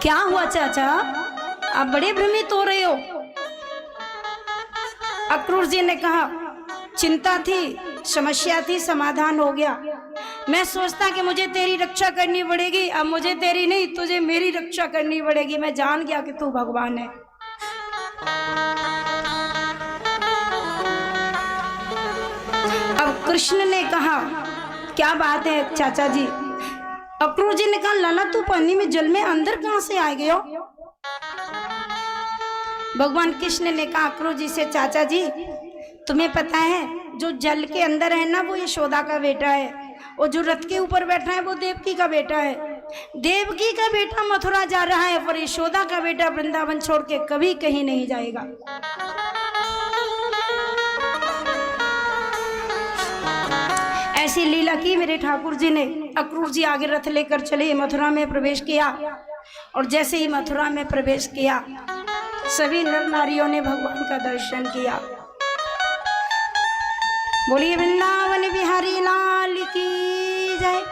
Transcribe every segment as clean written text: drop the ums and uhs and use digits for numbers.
क्या हुआ चाचा, आप बड़े भ्रमित हो रहे हो? अक्रूर जी ने कहा, चिंता थी, समस्या थी, समाधान हो गया। मैं सोचता कि मुझे तेरी रक्षा करनी पड़ेगी, अब मुझे तेरी नहीं, तुझे मेरी रक्षा करनी पड़ेगी। मैं जान गया कि तू भगवान है। अब कृष्ण ने कहा, क्या बात है चाचा जी? अक्रूर जी ने कहा, लाला तू पानी में, जल में अंदर कहां से आ गए हो? भगवान कृष्ण ने कहा अक्रूर जी से, चाचा जी तुम्हें पता है जो जल के अंदर है ना, वो यशोदा का बेटा है, और जो रथ के ऊपर बैठा है वो देवकी का बेटा है। देवकी का बेटा मथुरा जा रहा है, पर यशोदा का बेटा वृंदावन छोड़ के कभी कहीं नहीं जाएगा। ऐसी लीला की मेरे ठाकुर जी ने। अक्रूर जी आगे रथ लेकर चले, मथुरा में प्रवेश किया, और जैसे ही मथुरा में प्रवेश किया, सभी नर नारियों ने भगवान का दर्शन किया। बोलिए वृंदावन बिहारी लाल की जय।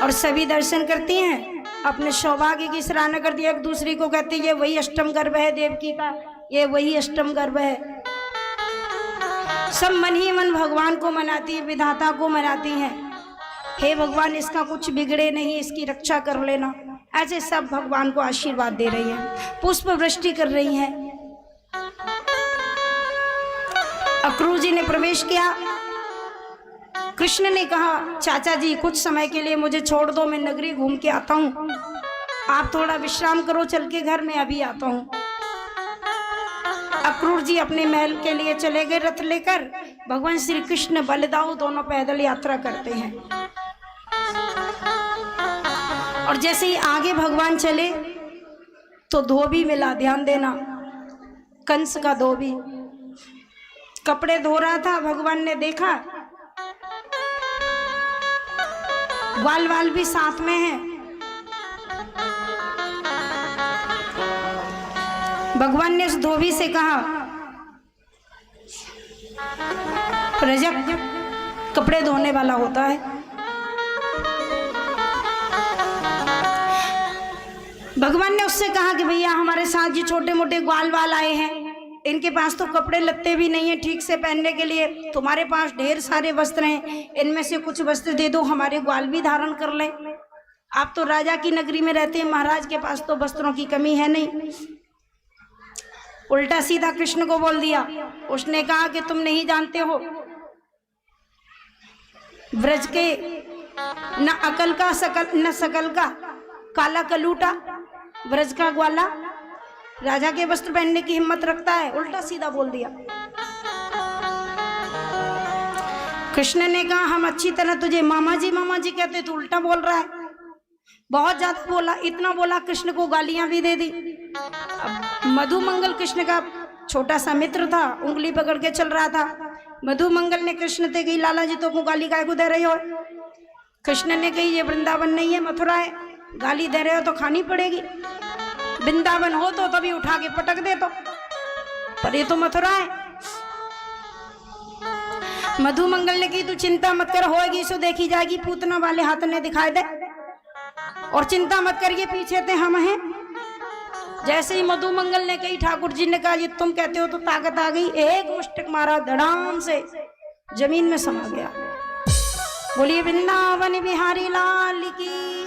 और सभी दर्शन करती हैं, अपने सौभाग्य की सराहना करती है, एक दूसरी को कहती है ये वही अष्टम गर्भ है देवकी का, ये वही अष्टम गर्भ है। सब मन ही मन भगवान को मनाती है, विधाता को मनाती हैं। हे भगवान इसका कुछ बिगड़े नहीं, इसकी रक्षा कर लेना। ऐसे सब भगवान को आशीर्वाद दे रही हैं, पुष्प वृष्टि कर रही हैं। अक्रूर जी ने प्रवेश किया। कृष्ण ने कहा, चाचा जी कुछ समय के लिए मुझे छोड़ दो, मैं नगरी घूम के आता हूँ, आप थोड़ा विश्राम करो चल के घर में, अभी आता हूँ। अक्रूर जी अपने महल के लिए चले गए रथ लेकर। भगवान श्री कृष्ण बलदाऊ दोनों पैदल यात्रा करते हैं। और जैसे ही आगे भगवान चले तो धोबी मिला, ध्यान देना, कंस का धोबी कपड़े धो रहा था। भगवान ने देखा, ग्वाल वाल भी साथ में है। भगवान ने उस धोबी से कहा, रजक कपड़े धोने वाला होता है। भगवान ने उससे कहा कि भैया हमारे साथ जो छोटे मोटे ग्वाल वाल आए हैं, इनके पास तो कपड़े लत्ते भी नहीं है ठीक से पहनने के लिए, तुम्हारे पास ढेर सारे वस्त्र हैं, इनमें से कुछ वस्त्र दे दो, हमारे ग्वाल भी धारण कर लें। आप तो राजा की नगरी में रहते हैं, महाराज के पास तो वस्त्रों की कमी है नहीं। उल्टा सीधा कृष्ण को बोल दिया। उसने कहा कि तुम नहीं जानते हो, ब्रज के न अकल का सकल न सकल का काला कलूटा, ब्रज का ग्वाला राजा के वस्त्र पहनने की हिम्मत रखता है। उल्टा सीधा बोल दिया। कृष्ण ने कहा, हम अच्छी तरह तुझे मामा जी कहते, तू उल्टा बोल रहा है। बहुत ज्यादा बोला, इतना बोला कृष्ण को गालियां भी दे दी। अब मधुमंगल कृष्ण का छोटा सा मित्र था, उंगली पकड़ के चल रहा था। मधुमंगल ने कृष्ण से कही, लाला जी तो को गाली काय को दे रहे हो? कृष्ण ने कही, ये वृंदावन नहीं है, मथुरा है, गाली दे रहे हो तो खानी पड़ेगी। वृंदावन हो तो तभी उठा के पटक दे, तो पर ये तो मथुरा है। मधुमंगल ने कही, तू चिंता मत कर, होगी सो देखी जाएगी, पूतना वाले हाथ ने दिखाई दे, और चिंता मत करिए पीछे थे हम हैं। जैसे ही मधुमंगल ने कही, ठाकुर जी ने कहा, ये तुम कहते हो तो ताकत आ गई, एक मुष्टक मारा, धड़ाम से जमीन में समा गया। बोलिए वृंदावन बिहारी लाल की।